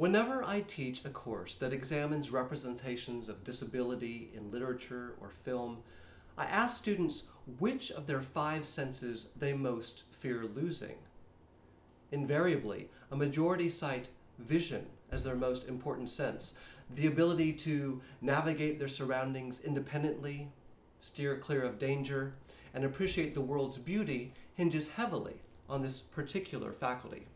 Whenever I teach a course that examines representations of disability in literature or film, I ask students which of their five senses they most fear losing. Invariably, a majority cite vision as their most important sense, the ability to navigate their surroundings independently, steer clear of danger, and appreciate the world's beauty hinges heavily on this particular faculty.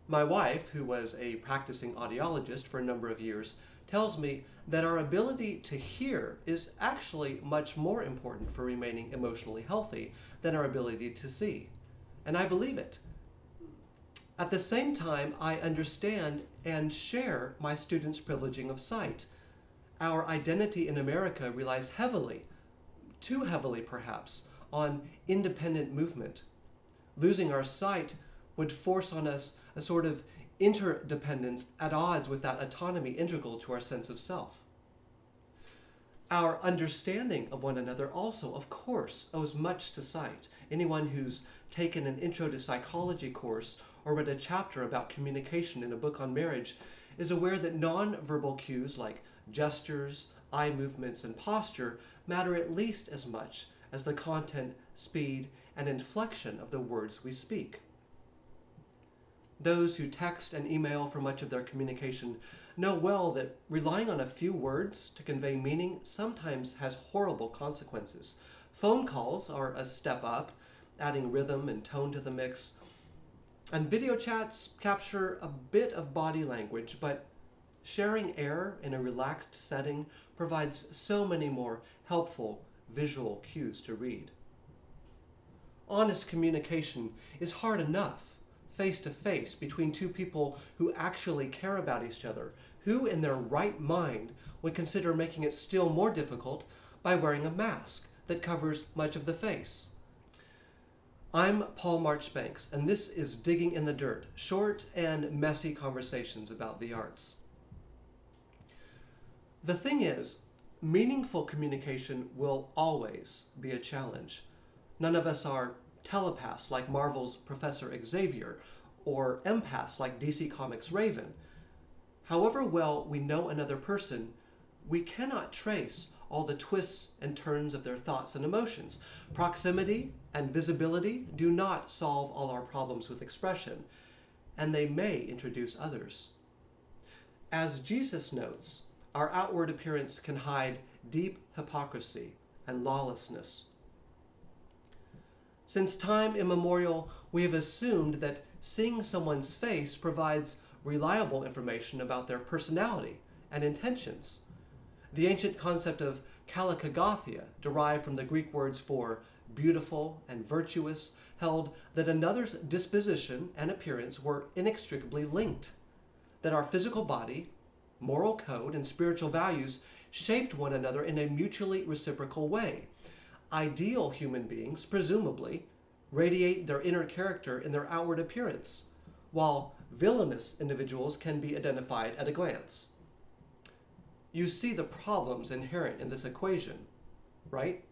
My wife, who was a practicing audiologist for a number of years, tells me that our ability to hear is actually much more important for remaining emotionally healthy than our ability to see. And I believe it. At the same time, I understand and share my students' privileging of sight. Our identity in America relies heavily, too heavily perhaps, on independent movement. Losing our sight would force on us a sort of interdependence at odds with that autonomy integral to our sense of self. Our understanding of one another also, of course, owes much to sight. Anyone who's taken an Intro to Psychology course or read a chapter about communication in a book on marriage is aware that nonverbal cues like gestures, eye movements, and posture matter at least as much as the content, speed, and inflection of the words we speak. Those who text and email for much of their communication know well that relying on a few words to convey meaning sometimes has horrible consequences. Phone calls are a step up, adding rhythm and tone to the mix, and video chats capture a bit of body language, but sharing air in a relaxed setting provides so many more helpful visual cues to read. Honest communication is hard enough, face-to-face, between two people who actually care about each other. Who in their right mind would consider making it still more difficult by wearing a mask that covers much of the face? I'm Paul Marchbanks, and this is Digging in the Dirt, short and messy conversations about the arts. The thing is, meaningful communication will always be a challenge. None of us are telepaths like Marvel's Professor Xavier, or empaths like DC Comics' Raven. However well we know another person, we cannot trace all the twists and turns of their thoughts and emotions. Proximity and visibility do not solve all our problems with expression, and they may introduce others. As Jesus notes, our outward appearance can hide deep hypocrisy and lawlessness. Since time immemorial, we have assumed that seeing someone's face provides reliable information about their personality and intentions. The ancient concept of kalikogathia, derived from the Greek words for beautiful and virtuous, held that another's disposition and appearance were inextricably linked, that our physical body, moral code, and spiritual values shaped one another in a mutually reciprocal way. Ideal human beings, presumably, radiate their inner character in their outward appearance, while villainous individuals can be identified at a glance. You see the problems inherent in this equation, right?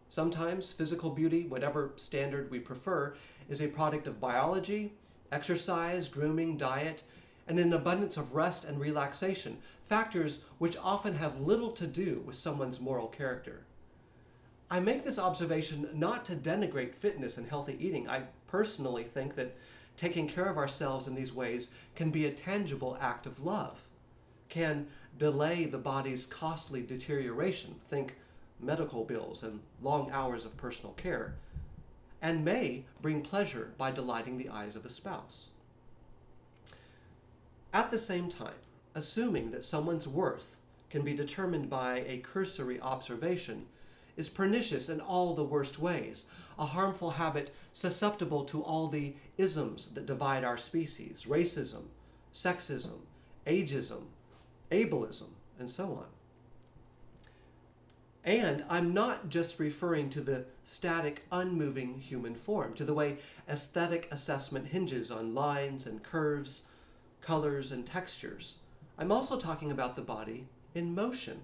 Sometimes physical beauty, whatever standard we prefer, is a product of biology, exercise, grooming, diet, and an abundance of rest and relaxation, factors which often have little to do with someone's moral character. I make this observation not to denigrate fitness and healthy eating. I personally think that taking care of ourselves in these ways can be a tangible act of love, can delay the body's costly deterioration, think medical bills and long hours of personal care, and may bring pleasure by delighting the eyes of a spouse. At the same time, assuming that someone's worth can be determined by a cursory observation is pernicious in all the worst ways, a harmful habit susceptible to all the isms that divide our species: racism, sexism, ageism, ableism, and so on. And I'm not just referring to the static, unmoving human form, to the way aesthetic assessment hinges on lines and curves, colors and textures. I'm also talking about the body in motion.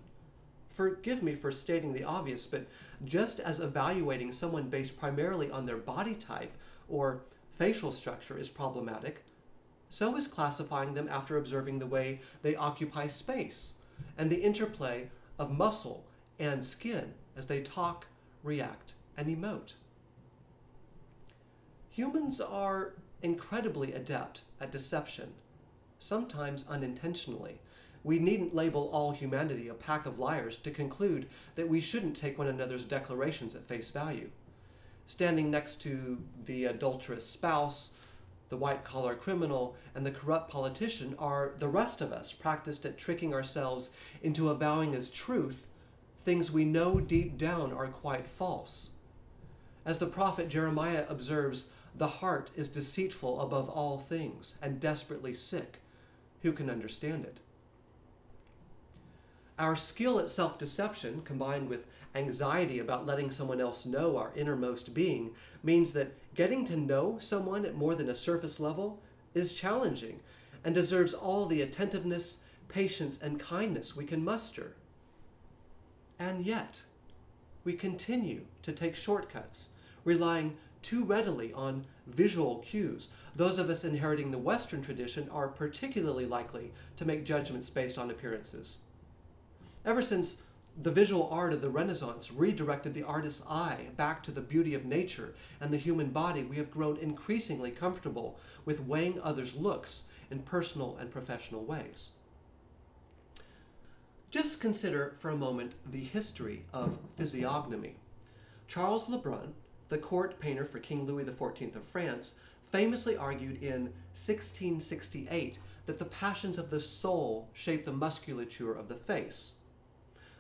Forgive me for stating the obvious, but just as evaluating someone based primarily on their body type or facial structure is problematic, so is classifying them after observing the way they occupy space and the interplay of muscle and skin as they talk, react, and emote. Humans are incredibly adept at deception, sometimes unintentionally. We needn't label all humanity a pack of liars to conclude that we shouldn't take one another's declarations at face value. Standing next to the adulterous spouse, the white-collar criminal, and the corrupt politician are the rest of us practiced at tricking ourselves into avowing as truth things we know deep down are quite false. As the prophet Jeremiah observes, the heart is deceitful above all things and desperately sick. Who can understand it? Our skill at self-deception, combined with anxiety about letting someone else know our innermost being, means that getting to know someone at more than a surface level is challenging and deserves all the attentiveness, patience, and kindness we can muster. And yet, we continue to take shortcuts, relying too readily on visual cues. Those of us inheriting the Western tradition are particularly likely to make judgments based on appearances. Ever since the visual art of the Renaissance redirected the artist's eye back to the beauty of nature and the human body, we have grown increasingly comfortable with weighing others' looks in personal and professional ways. Just consider for a moment the history of physiognomy. Charles Lebrun, the court painter for King Louis XIV of France, famously argued in 1668 that the passions of the soul shape the musculature of the face,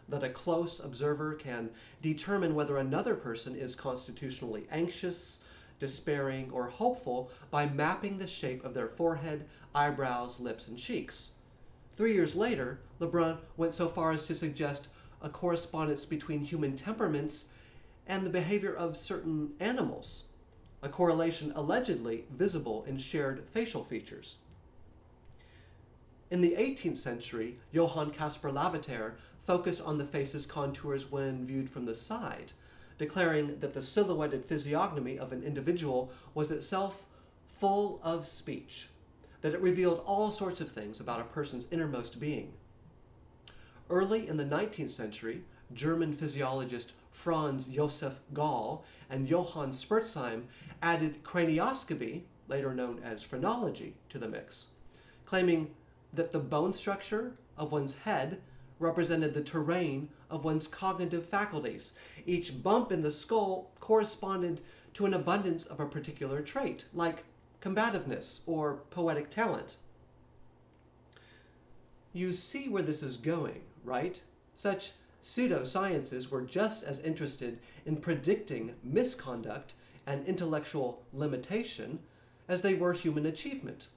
that a close observer can determine whether another person is constitutionally anxious, despairing, or hopeful by mapping the shape of their forehead, eyebrows, lips, and cheeks. 3 years later, Lebrun went so far as to suggest a correspondence between human temperaments and the behavior of certain animals, a correlation allegedly visible in shared facial features. In the 18th century, Johann Caspar Lavater focused on the face's contours when viewed from the side, declaring that the silhouetted physiognomy of an individual was itself full of speech, that it revealed all sorts of things about a person's innermost being. Early in the 19th century, German physiologist Franz Josef Gall and Johann Spurzheim added cranioscopy, later known as phrenology, to the mix, claiming that the bone structure of one's head represented the terrain of one's cognitive faculties. Each bump in the skull corresponded to an abundance of a particular trait, like combativeness or poetic talent. You see where this is going, right? Such pseudosciences were just as interested in predicting misconduct and intellectual limitation as they were human achievement,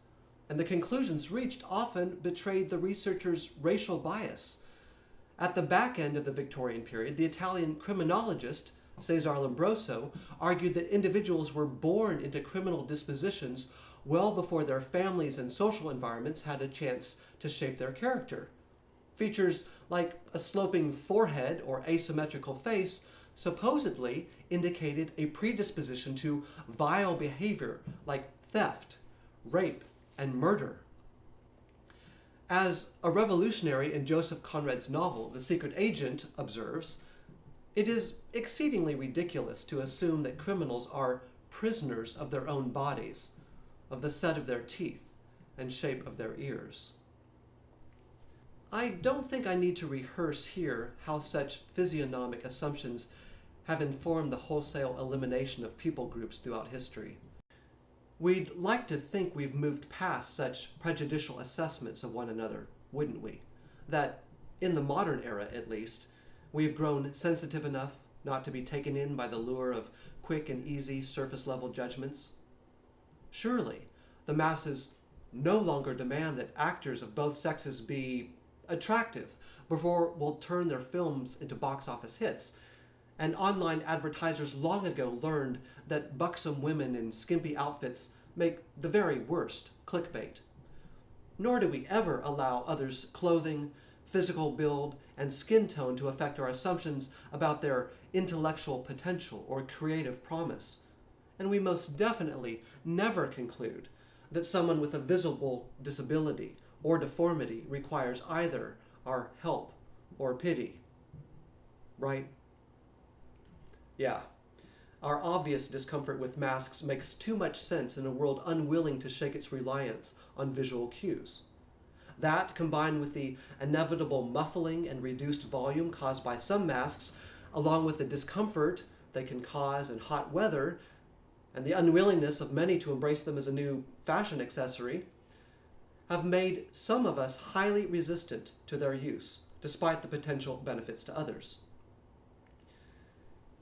and the conclusions reached often betrayed the researcher's racial bias. At the back end of the Victorian period, the Italian criminologist Cesare Lombroso argued that individuals were born into criminal dispositions well before their families and social environments had a chance to shape their character. Features like a sloping forehead or asymmetrical face supposedly indicated a predisposition to vile behavior like theft, rape, and murder. As a revolutionary in Joseph Conrad's novel, The Secret Agent, observes, it is exceedingly ridiculous to assume that criminals are prisoners of their own bodies, of the set of their teeth and shape of their ears. I don't think I need to rehearse here how such physiognomic assumptions have informed the wholesale elimination of people groups throughout history. We'd like to think we've moved past such prejudicial assessments of one another, wouldn't we? That, in the modern era at least, we've grown sensitive enough not to be taken in by the lure of quick and easy surface-level judgments. Surely, the masses no longer demand that actors of both sexes be attractive before we'll turn their films into box office hits. And online advertisers long ago learned that buxom women in skimpy outfits make the very worst clickbait. Nor do we ever allow others' clothing, physical build, and skin tone to affect our assumptions about their intellectual potential or creative promise. And we most definitely never conclude that someone with a visible disability or deformity requires either our help or pity. Right? Yeah. Our obvious discomfort with masks makes too much sense in a world unwilling to shake its reliance on visual cues. That, combined with the inevitable muffling and reduced volume caused by some masks, along with the discomfort they can cause in hot weather, and the unwillingness of many to embrace them as a new fashion accessory, have made some of us highly resistant to their use, despite the potential benefits to others.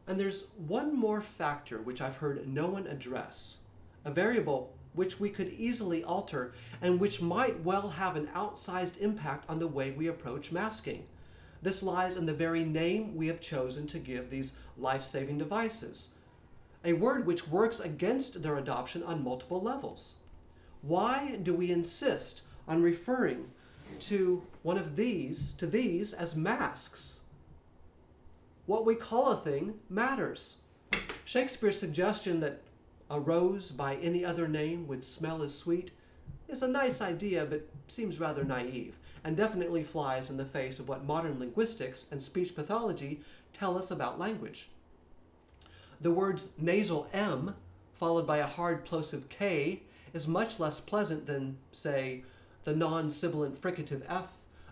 And there's one more factor which I've heard no one address, a variable which we could easily alter and which might well have an outsized impact on the way we approach masking. This lies in the very name we have chosen to give these life-saving devices, a word which works against their adoption on multiple levels. Why do we insist on referring to these as masks? What we call a thing matters. Shakespeare's suggestion that a rose by any other name would smell as sweet is a nice idea, but seems rather naive, and definitely flies in the face of what modern linguistics and speech pathology tell us about language. The words nasal M followed by a hard plosive K is much less pleasant than, say, the non-sibilant fricative F,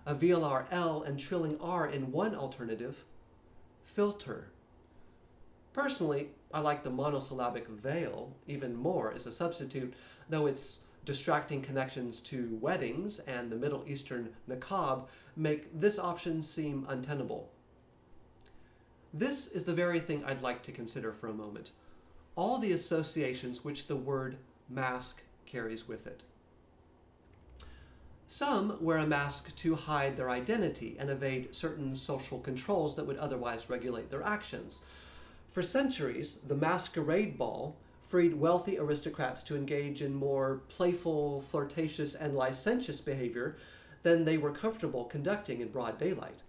a velar L, and trilling R in one alternative. Filter. Personally, I like the monosyllabic veil even more as a substitute, though its distracting connections to weddings and the Middle Eastern niqab make this option seem untenable. This is the very thing I'd like to consider for a moment, all the associations which the word mask carries with it. Some wear a mask to hide their identity and evade certain social controls that would otherwise regulate their actions. For centuries, the masquerade ball freed wealthy aristocrats to engage in more playful, flirtatious, and licentious behavior than they were comfortable conducting in broad daylight.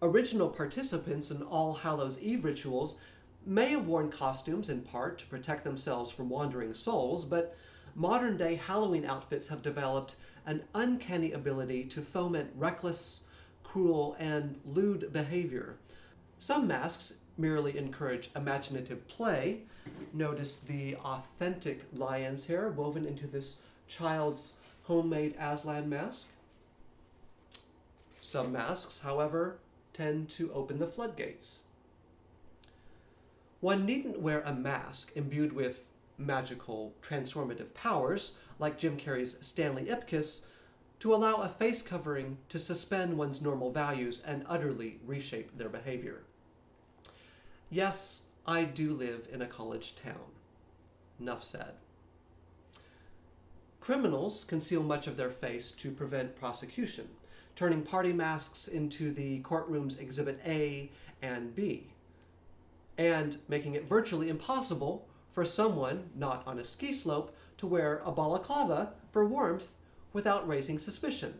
Original participants in All Hallows' Eve rituals may have worn costumes in part to protect themselves from wandering souls, but modern-day Halloween outfits have developed an uncanny ability to foment reckless, cruel, and lewd behavior. Some masks merely encourage imaginative play. Notice the authentic lion's hair woven into this child's homemade Aslan mask. Some masks, however, tend to open the floodgates. One needn't wear a mask imbued with magical transformative powers, like Jim Carrey's Stanley Ipkiss, to allow a face covering to suspend one's normal values and utterly reshape their behavior. Yes, I do live in a college town. Enough said. Criminals conceal much of their face to prevent prosecution, turning party masks into the courtroom's Exhibit A and B, and making it virtually impossible for someone not on a ski slope to wear a balaclava for warmth without raising suspicion.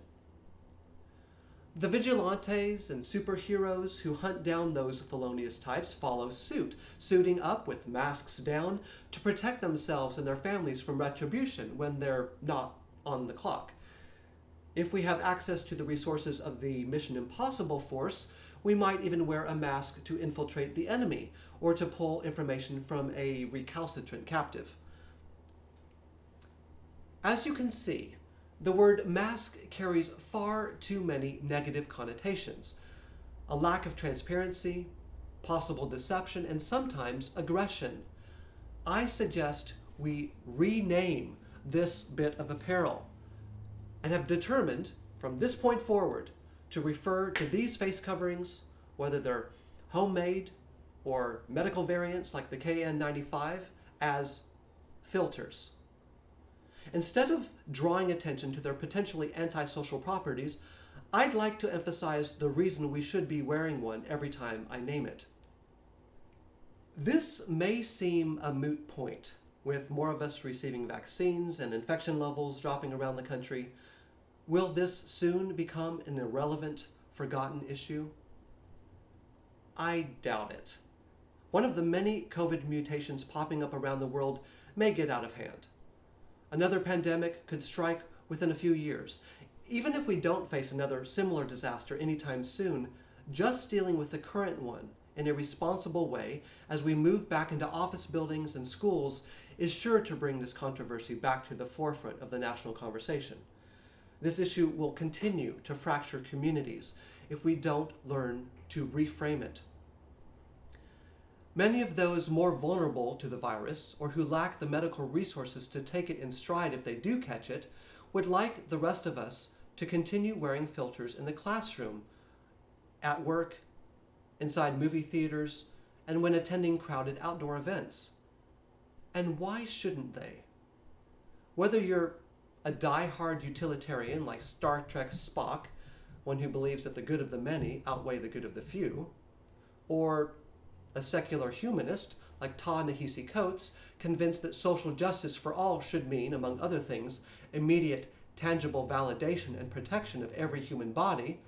The vigilantes and superheroes who hunt down those felonious types follow suit, suiting up with masks down to protect themselves and their families from retribution when they're not on the clock. If we have access to the resources of the Mission Impossible force, we might even wear a mask to infiltrate the enemy or to pull information from a recalcitrant captive. As you can see, the word mask carries far too many negative connotations. A lack of transparency, possible deception, and sometimes aggression. I suggest we rename this bit of apparel and have determined from this point forward to refer to these face coverings, whether they're homemade or medical variants like the KN95, as filters. Instead of drawing attention to their potentially antisocial properties, I'd like to emphasize the reason we should be wearing one every time I name it. This may seem a moot point, with more of us receiving vaccines and infection levels dropping around the country. Will this soon become an irrelevant, forgotten issue? I doubt it. One of the many COVID mutations popping up around the world may get out of hand. Another pandemic could strike within a few years. Even if we don't face another similar disaster anytime soon, just dealing with the current one in a responsible way as we move back into office buildings and schools is sure to bring this controversy back to the forefront of the national conversation. This issue will continue to fracture communities if we don't learn to reframe it. Many of those more vulnerable to the virus, or who lack the medical resources to take it in stride if they do catch it, would like the rest of us to continue wearing filters in the classroom, at work, inside movie theaters, and when attending crowded outdoor events. And why shouldn't they? Whether you're a die-hard utilitarian like Star Trek's Spock, one who believes that the good of the many outweigh the good of the few, or a secular humanist like Ta-Nehisi Coates, convinced that social justice for all should mean, among other things, immediate, tangible validation and protection of every human body,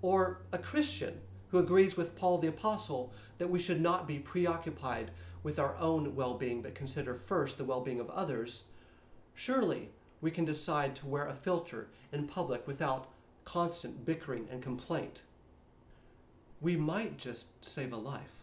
or a Christian who agrees with Paul the Apostle that we should not be preoccupied with our own well-being but consider first the well-being of others, surely we can decide to wear a filter in public without constant bickering and complaint. We might just save a life.